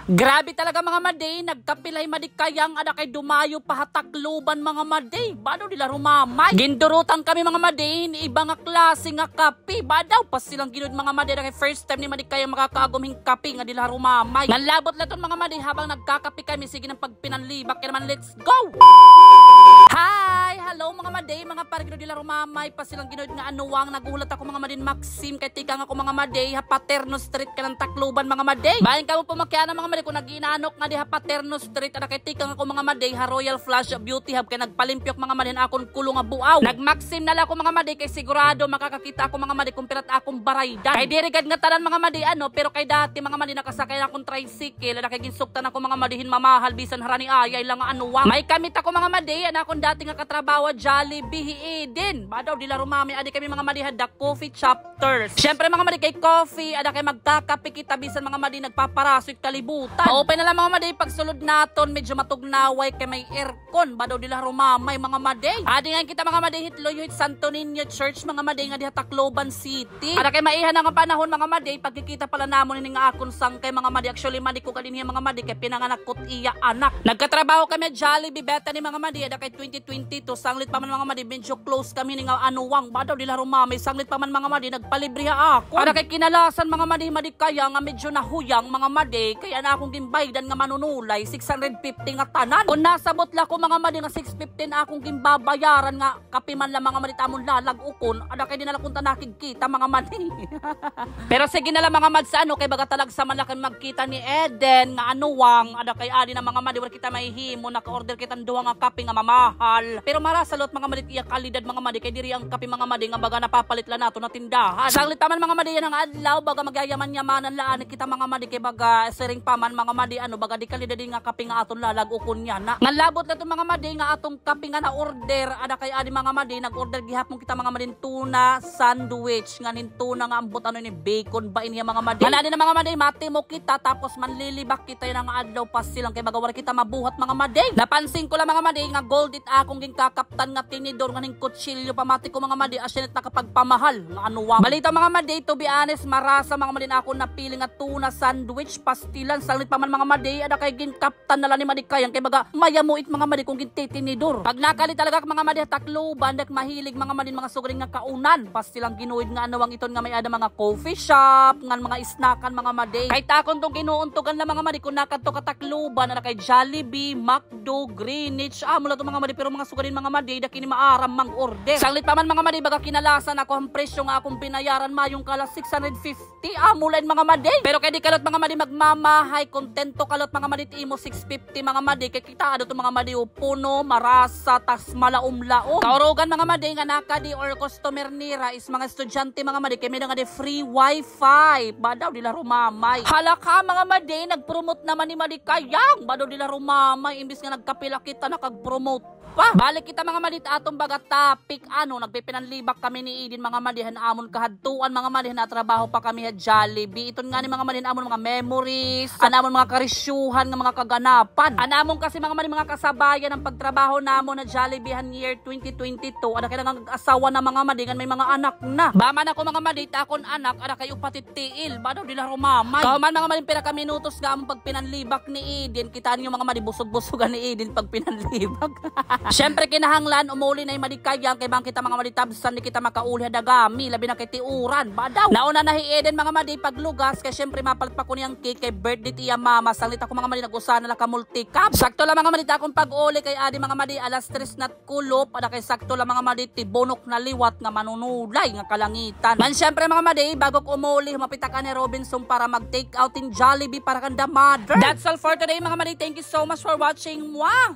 Grabe talaga mga maday, nagkapilay madikayang ada kay dumayo pahatakluban mga maday. Badaw nila rumamay. Gindurutan kami mga maday, ni iba nga klase nga kape. Badaw pa silang ginud mga maday na kay first time ni madikayang makakaaguming kape nga dila rumamay. Nalabot laton mga maday habang nagkakape kami, sige ng pagpinanlibak kaya naman let's go! Hi! Hello mga maday, mga parigino dila rumamay pa silang ginud nga anuwang nagulat ako mga madin Maxim kay tika nga ako mga maday ha Paterno Street ka ng Tacloban mga maday. Bayan ka mo pumakyana mga maday kung nag-inaanok nga di ha Paterno Street ada kay tika nga ako mga maday ha Royal Flush Beauty Hub kay nagpalimpyok mga maday akon kulong nga buaw. Nag-Maxim na lang ako mga maday kay sigurado makakakita ako mga maday kung pirat akong baraydan. Kay dirigad nga tanan mga maday pero kay dati mga maday nakasakay na akong tricycle ada kay ginsuktan ako mga madihin mamahal bisan harani ayay lang nga anuwang. May kamit ako mga maday ana akong dati nga katrabaho Jollibee din. Badaw dila rumami adi kami mga maday da coffee chapters. Syempre mga maday kay coffee ada kay magkakape kita bisan mga maday nagpaparasoy kalibutan. Open na lang mga maday pagsulod naton medyo matugnaway kay may aircon. Badaw dila rumamay mga maday. Adi nga kita mga maday Hitloy Santo Niño Church mga maday nga diha Tacloban City. Ada kay maihan nga panahon mga maday pagkikita pala namon ni nga akon sangkay mga maday. Actually maday ko kadinhi mga maday kay pinanganak kot iya anak. Nagkatrabaho kami Jollibee beta ni mga maday ada kay 2022 sanglit pa man mga maday medyo close kami ni nga anuwang. Badaw dila rumamay sanglit pa man mga maday nagpalibre ako. Ada kay kinalasan mga maday madikaya nga medyo nahuyang mga maday kaya na akong gimbaydan nga manunulay 650 nga tanan. Kung nasabot la ko mga maday nga 650 na akong gimbabayaran nga kapiman lang mga maday tamon lalag ukon ada kay dinala kun ta nakikita mga maday. Pero sige na lang mga mad sa ano kay baga talag sa malaki magkita ni Eden nga anuwang ada kay adi na mga maday wala kita mahihimo naka-order kitang duha nga kape nga mamahal. Pero marasalot mga maday iya kalidad mga maday kay diri ang kape mga maday nga baga napapalit la nato na tindahan. Saglit taman mga maday yan ang adlaw baga magyayaman-yamanan laan kita mga maday kay baga sering paman mga maday ano baga di kalidad nga kape nga aton lalag ukon yan na. Ngalabot na mga maday nga atong kape nga na order ada kay adi mga maday nag-order gihapon kita mga maday tuna sandwich nga nin tuna nga ambot ano ni bacon ba iniya mga maday. Wala din na mga maday mati mo kita tapos manlilibak kita yan ang adlaw pa silang kay baga wala kita mabuhat mga maday. Napansin ko lang mga maday nga gold it akong gingkakaptan nga tinidor nga ning kutsilyo pamati ko mga maday asyanet nakapagpamahal nga anuwang. Balita mga maday to be honest marasa mga maday ako napili nga tuna sandwich pastilan sanglit pa man mga maday ada kay ginkaptan na lang ni maday kayang kay baga mayamuit mga maday kung gintitinidor. Pag nakali talaga mga maday Tacloban dak mahilig mga maday mga sugaring nga kaunan pastilang ginuid nga anuwang iton nga may ada mga coffee shop nga mga snackan mga maday. Kay takon tong ginuuntugan lang mga maday kung nakadto ka Tacloban ada kay Jollibee, McDo, Greenwich mula to mga maday pero mga sugarin mga maday dak kini maaram mang order. Sanglit pa man mga maday baga kinalasan ako ang presyo nga akong binayaran mayong kala 650 mulain mga maday. Pero kay di kalot mga maday magmamahay kontento kalot mga maday imo 650 mga maday kay kita ado to mga maday puno marasa tas malaumlao. Kaurugan mga maday nga nakadi or customer nira is mga estudyante mga maday kay may nga di free wifi. Badaw dila rumamay. Halaka mga maday nagpromote naman ni maday kayang. Badaw dila rumamay imbis nga nagkapila kita nakag-promote pa. Balik kita mga madit atong baga topic nagpipinanlibak kami ni Eden mga madihan amon kahadtuan mga madihan na trabaho pa kami sa Jollibee. Iton nga ni mga madihan amon mga memories, anamon mga karisyuhan nga mga kaganapan. Anamon kasi mga madihan mga kasabayan ng pagtrabaho namon na Jollibeehan year 2022. Ada kay nag-asawa na mga madihan may mga anak na. Baman ako mga madit akon anak ada kay upatitiil. Badaw dila rumamay. Kauman mga madihan pira ka minutos nga among pagpinanlibak ni Eden. Kita niyo mga madihan busog-busogan ni Eden pag pinanlibak. Siyempre kinahanglan umuli na yung madikayang kay bang kita mga maditabsan di kita makauli dagami labi na kay tiuran badaw. Nauna na hi Eden mga madi paglugas kay siyempre mapalpa ko niyang cake kay birthday tiya mama sanglit ako mga madi nag-usa na la ka multi-cup. Sakto lang mga madi akong pag-uli kay adi mga madi alas 3 nat kulop ada kay sakto lang mga madi tibonok na liwat nga manunulay nga kalangitan. Man siyempre mga madi bago ko umuli humapita ka ni Robinson para mag-take out in Jollibee para kanda mother. That's all for today mga madi. Thank you so much for watching. Wow!